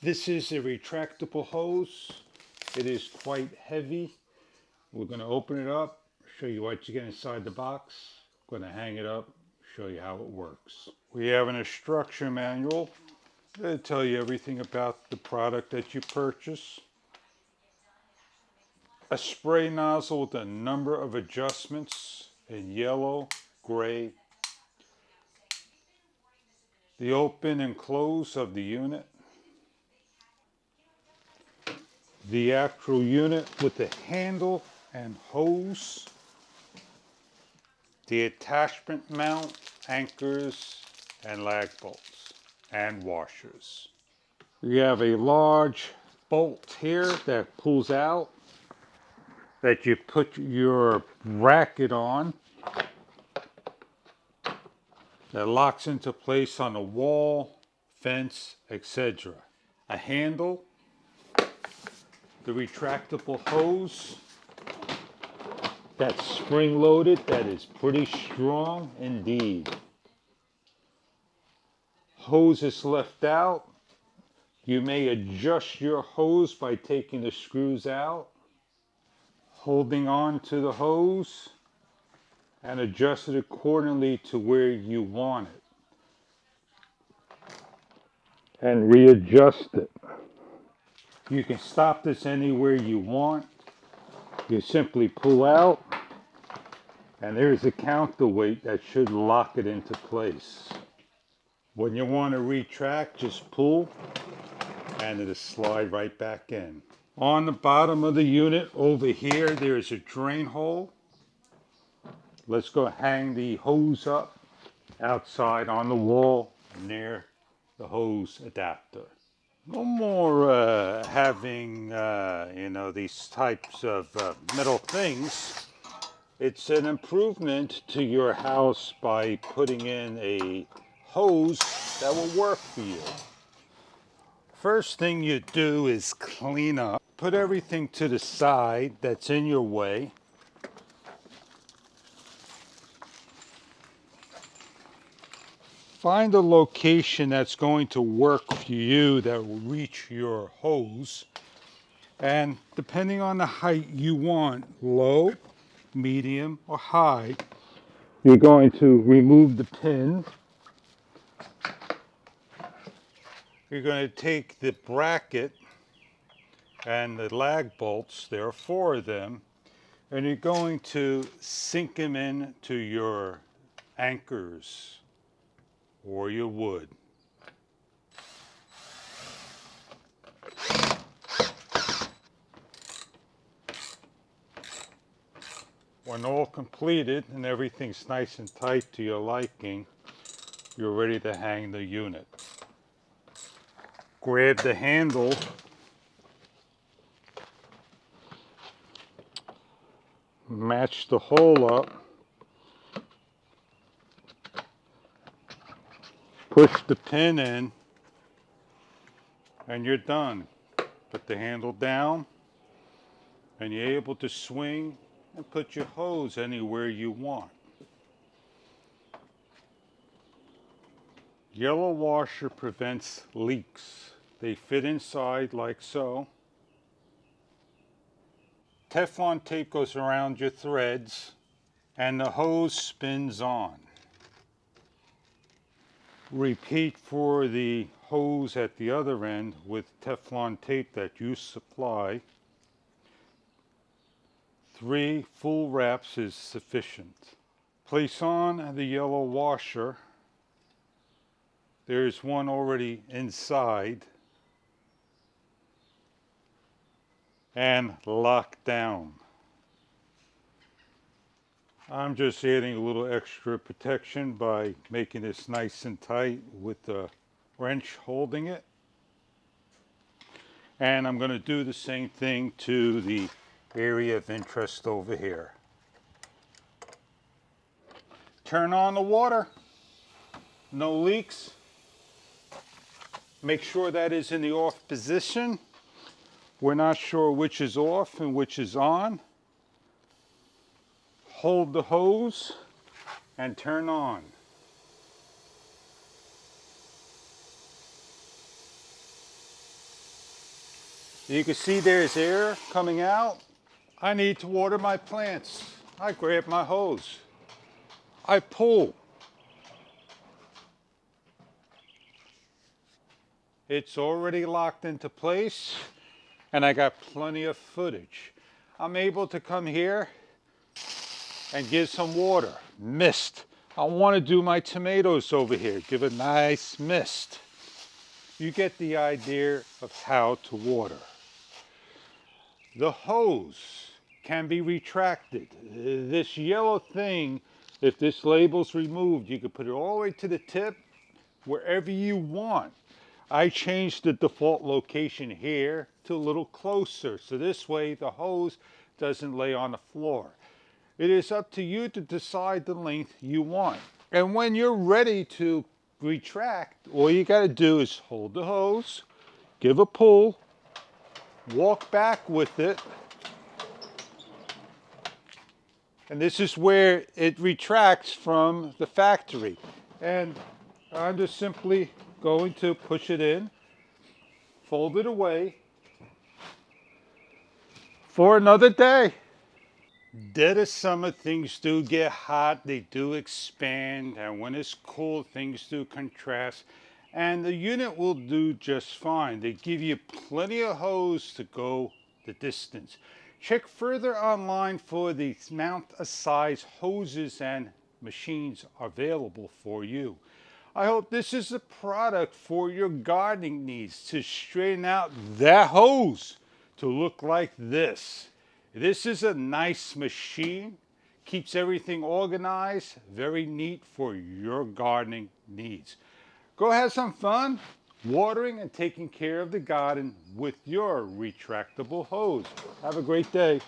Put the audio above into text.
This is a retractable hose. It is quite heavy. We're going to open it up, show you what you get inside the box. Going to hang it up, show you how it works. We have an instruction manual. It'll tell you everything about the product that you purchase. A spray nozzle with a number of adjustments in yellow, gray. The open and close of the unit. The actual unit with the handle and hose. The attachment mount, anchors, and lag bolts, and washers. We have a large bolt here that pulls out, that you put your bracket on, that locks into place on the wall, fence, etc. A handle, the retractable hose, that's spring loaded, that is pretty strong indeed. Hose is left out. You may adjust your hose by taking the screws out, holding on to the hose, and adjust it accordingly to where you want it. And readjust it. You can stop this anywhere you want. You simply pull out, and there's a counterweight that should lock it into place. When you want to retract, just pull, and it'll slide right back in. On the bottom of the unit over here, there's a drain hole. Let's go hang the hose up outside on the wall near the hose adapter. No more having, these types of metal things. It's an improvement to your house by putting in a hose that will work for you. First thing you do is clean up. Put everything to the side that's in your way. Find a location that's going to work for you that will reach your hose. And depending on the height you want, low, medium, or high, you're going to remove the pin. You're going to take the bracket and the lag bolts, there are 4 of them, and you're going to sink them into your anchors or your wood. When all completed and everything's nice and tight to your liking, you're ready to hang the unit. Grab the handle, match the hole up, push the pin in, and you're done. Put the handle down, and you're able to swing and put your hose anywhere you want. Yellow washer prevents leaks. They fit inside like so. Teflon tape goes around your threads, and the hose spins on. Repeat for the hose at the other end with Teflon tape that you supply. 3 full wraps is sufficient. Place on the yellow washer. There's one already inside. And lock down. I'm just adding a little extra protection by making this nice and tight with the wrench holding it. And I'm going to do the same thing to the area of interest over here. Turn on the water. No leaks. Make sure that is in the off position. We're not sure which is off and which is on. Hold the hose and turn on. You can see there's air coming out. I need to water my plants. I grab my hose. I pull. It's already locked into place and I got plenty of footage. I'm able to come here and give some water, mist. I want to do my tomatoes over here, give a nice mist. You get the idea of how to water. The hose can be retracted. This yellow thing, if this label's removed, you can put it all the way to the tip, wherever you want. I changed the default location here to a little closer, so this way the hose doesn't lay on the floor. It is up to you to decide the length you want. And when you're ready to retract, all you gotta do is hold the hose, give a pull, walk back with it, and this is where it retracts from the factory. And I'm just simply going to push it in, fold it away for another day. Dead of summer, things do get hot, they do expand, and when it's cool, things do contrast. And the unit will do just fine. They give you plenty of hose to go the distance. Check further online for the amount of size hoses and machines available for you. I hope this is a product for your gardening needs to straighten out that hose to look like this. This is a nice machine, keeps everything organized, very neat for your gardening needs. Go have some fun watering and taking care of the garden with your retractable hose. Have a great day.